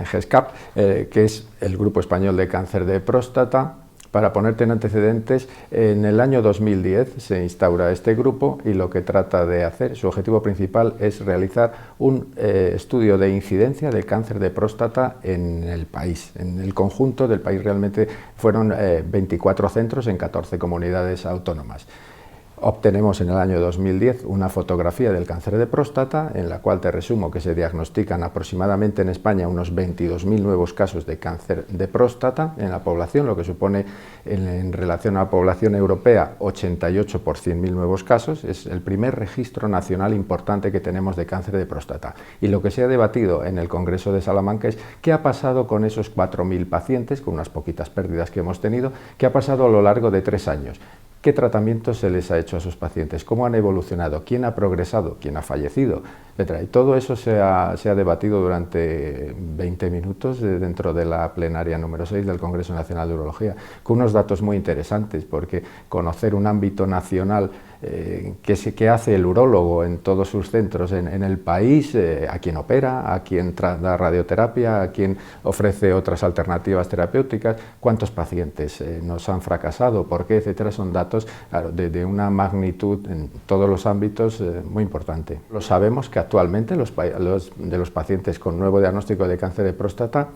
GESCAP, que es el Grupo Español de Cáncer de Próstata. Para ponerte en antecedentes, en el año 2010 se instaura este grupo y lo que trata de hacer, su objetivo principal es realizar un estudio de incidencia del cáncer de próstata en el país. En el conjunto del país realmente fueron 24 centros en 14 comunidades autónomas. Obtenemos en el año 2010 una fotografía del cáncer de próstata, en la cual te resumo que se diagnostican aproximadamente en España unos 22.000 nuevos casos de cáncer de próstata en la población, lo que supone en relación a la población europea 88 por 100.000 nuevos casos. Es el primer registro nacional importante que tenemos de cáncer de próstata. Y lo que se ha debatido en el Congreso de Salamanca es qué ha pasado con esos 4.000 pacientes, con unas poquitas pérdidas que hemos tenido, qué ha pasado a lo largo de 3 años. ¿Qué tratamiento se les ha hecho a esos pacientes? ¿Cómo han evolucionado? ¿Quién ha progresado? ¿Quién ha fallecido? Etcétera. Y todo eso se ha debatido durante 20 minutos dentro de la plenaria número 6 del Congreso Nacional de Urología, con unos datos muy interesantes, porque conocer un ámbito nacional que hace el urólogo en todos sus centros en el país, a quien opera, a quien da radioterapia, a quien ofrece otras alternativas terapéuticas, cuántos pacientes nos han fracasado, por qué, etcétera, son datos claro, de una magnitud en todos los ámbitos muy importante. Lo sabemos que actualmente de los pacientes con nuevo diagnóstico de cáncer de próstata,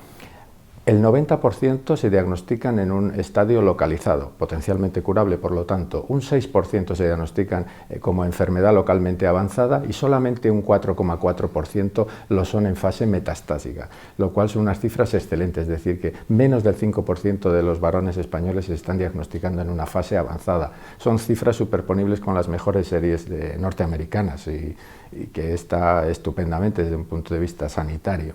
el 90% se diagnostican en un estadio localizado, potencialmente curable, por lo tanto, un 6% se diagnostican como enfermedad localmente avanzada y solamente un 4,4% lo son en fase metastásica, lo cual son unas cifras excelentes, es decir, que menos del 5% de los varones españoles se están diagnosticando en una fase avanzada. Son cifras superponibles con las mejores series norteamericanas y que está estupendamente desde un punto de vista sanitario.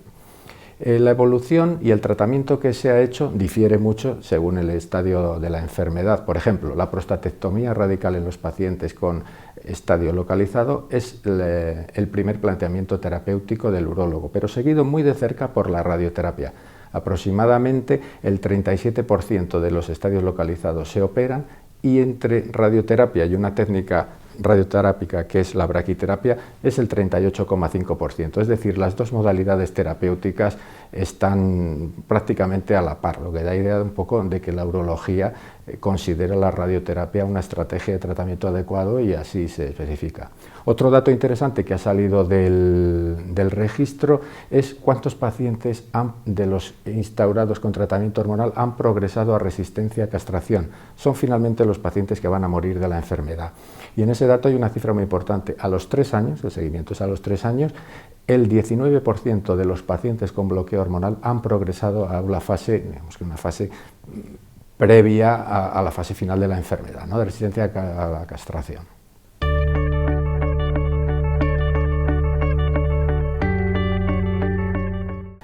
La evolución y el tratamiento que se ha hecho difiere mucho según el estadio de la enfermedad. Por ejemplo, la prostatectomía radical en los pacientes con estadio localizado es el primer planteamiento terapéutico del urólogo, pero seguido muy de cerca por la radioterapia. Aproximadamente el 37% de los estadios localizados se operan y entre radioterapia y una técnica radioterápica que es la braquiterapia es el 38,5%, es decir, las dos modalidades terapéuticas están prácticamente a la par, lo que da idea un poco de que la urología considera la radioterapia una estrategia de tratamiento adecuado y así se especifica. Otro dato interesante que ha salido del registro es cuántos pacientes de los instaurados con tratamiento hormonal han progresado a resistencia a castración. Son finalmente los pacientes que van a morir de la enfermedad. Y en ese dato hay una cifra muy importante. A los 3 años, el seguimiento es a los 3 años, el 19% de los pacientes con bloqueo hormonal han progresado a una fase, digamos que una fase previa a la fase final de la enfermedad, ¿no? De resistencia a la castración.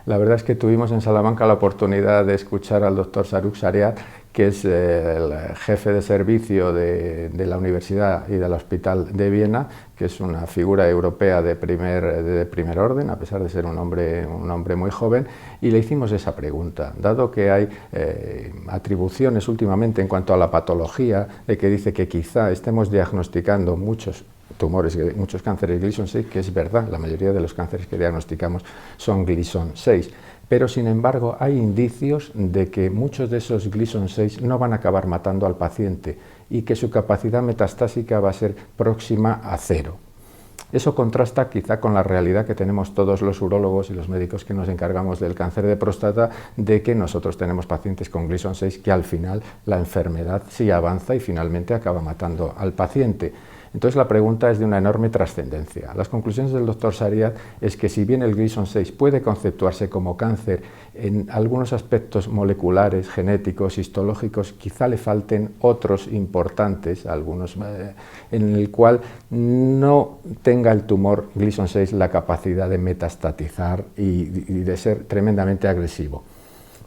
La verdad es que tuvimos en Salamanca la oportunidad de escuchar al doctor Saruk Sariat, que es el jefe de servicio de la Universidad y del Hospital de Viena, que es una figura europea de primer orden, a pesar de ser un hombre muy joven, y le hicimos esa pregunta. Dado que hay atribuciones últimamente en cuanto a la patología, de que dice que quizá estemos diagnosticando muchos tumores, muchos cánceres Gleason 6, que es verdad, la mayoría de los cánceres que diagnosticamos son Gleason 6, pero sin embargo hay indicios de que muchos de esos Gleason 6 no van a acabar matando al paciente y que su capacidad metastásica va a ser próxima a 0. Eso contrasta quizá con la realidad que tenemos todos los urólogos y los médicos que nos encargamos del cáncer de próstata, de que nosotros tenemos pacientes con Gleason 6 que al final la enfermedad sí avanza y finalmente acaba matando al paciente. Entonces la pregunta es de una enorme trascendencia. Las conclusiones del doctor Sariat es que si bien el Gleason 6 puede conceptuarse como cáncer en algunos aspectos moleculares, genéticos, histológicos, quizá le falten otros importantes, algunos en el cual no tenga el tumor Gleason 6 la capacidad de metastatizar y de ser tremendamente agresivo.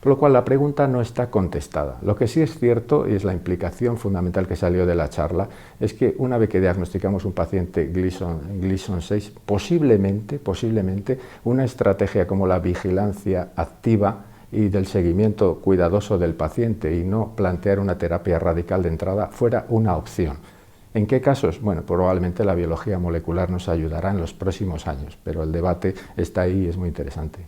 Por lo cual la pregunta no está contestada. Lo que sí es cierto, y es la implicación fundamental que salió de la charla, es que una vez que diagnosticamos un paciente Gleason 6, posiblemente una estrategia como la vigilancia activa y del seguimiento cuidadoso del paciente y no plantear una terapia radical de entrada fuera una opción. ¿En qué casos? Bueno, probablemente la biología molecular nos ayudará en los próximos años, pero el debate está ahí y es muy interesante.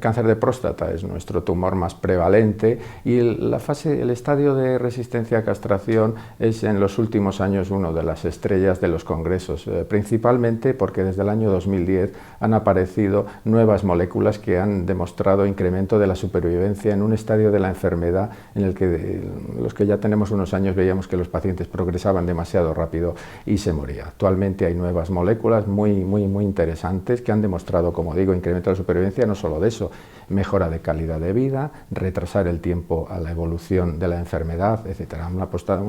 cáncer de próstata es nuestro tumor más prevalente y el estadio de resistencia a castración es en los últimos años uno de las estrellas de los congresos, principalmente porque desde el año 2010 han aparecido nuevas moléculas que han demostrado incremento de la supervivencia en un estadio de la enfermedad en el que los que ya tenemos unos años veíamos que los pacientes progresaban demasiado rápido y se moría. Actualmente hay nuevas moléculas muy interesantes que han demostrado, como digo, incremento de la supervivencia, no solo de eso, mejora de calidad de vida, retrasar el tiempo a la evolución de la enfermedad, etc. Han aportado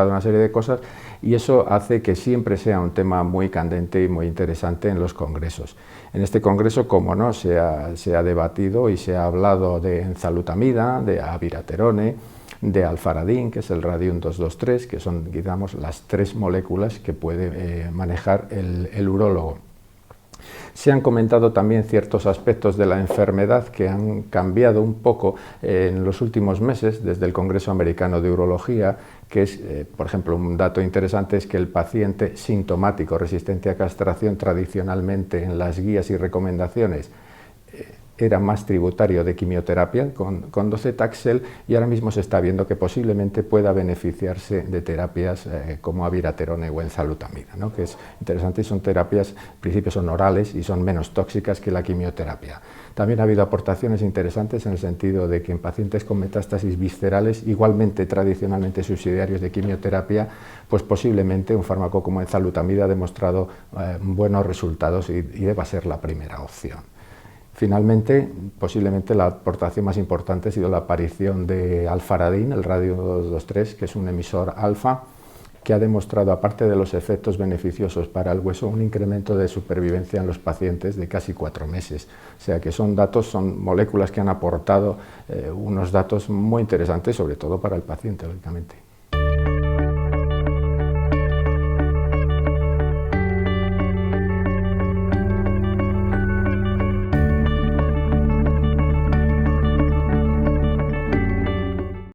una serie de cosas y eso hace que siempre sea un tema muy candente y muy interesante en los congresos. En este congreso, como no, se ha debatido y se ha hablado de enzalutamida, de abiraterone, de alfaradín, que es el radium 223, que son, digamos, las tres moléculas que puede manejar el urólogo. Se han comentado también ciertos aspectos de la enfermedad que han cambiado un poco en los últimos meses desde el Congreso Americano de Urología, que es, por ejemplo, un dato interesante es que el paciente sintomático resistente a castración tradicionalmente en las guías y recomendaciones era más tributario de quimioterapia con docetaxel y ahora mismo se está viendo que posiblemente pueda beneficiarse de terapias como abiraterone o enzalutamida, ¿no? Que es interesante y son terapias, en principio son orales y son menos tóxicas que la quimioterapia. También ha habido aportaciones interesantes en el sentido de que en pacientes con metástasis viscerales, igualmente tradicionalmente subsidiarios de quimioterapia, pues posiblemente un fármaco como enzalutamida ha demostrado buenos resultados y deba ser la primera opción. Finalmente, posiblemente la aportación más importante ha sido la aparición de alfaradín, el radium 223, que es un emisor alfa, que ha demostrado, aparte de los efectos beneficiosos para el hueso, un incremento de supervivencia en los pacientes de casi 4 meses. O sea que son moléculas que han aportado unos datos muy interesantes, sobre todo para el paciente, lógicamente.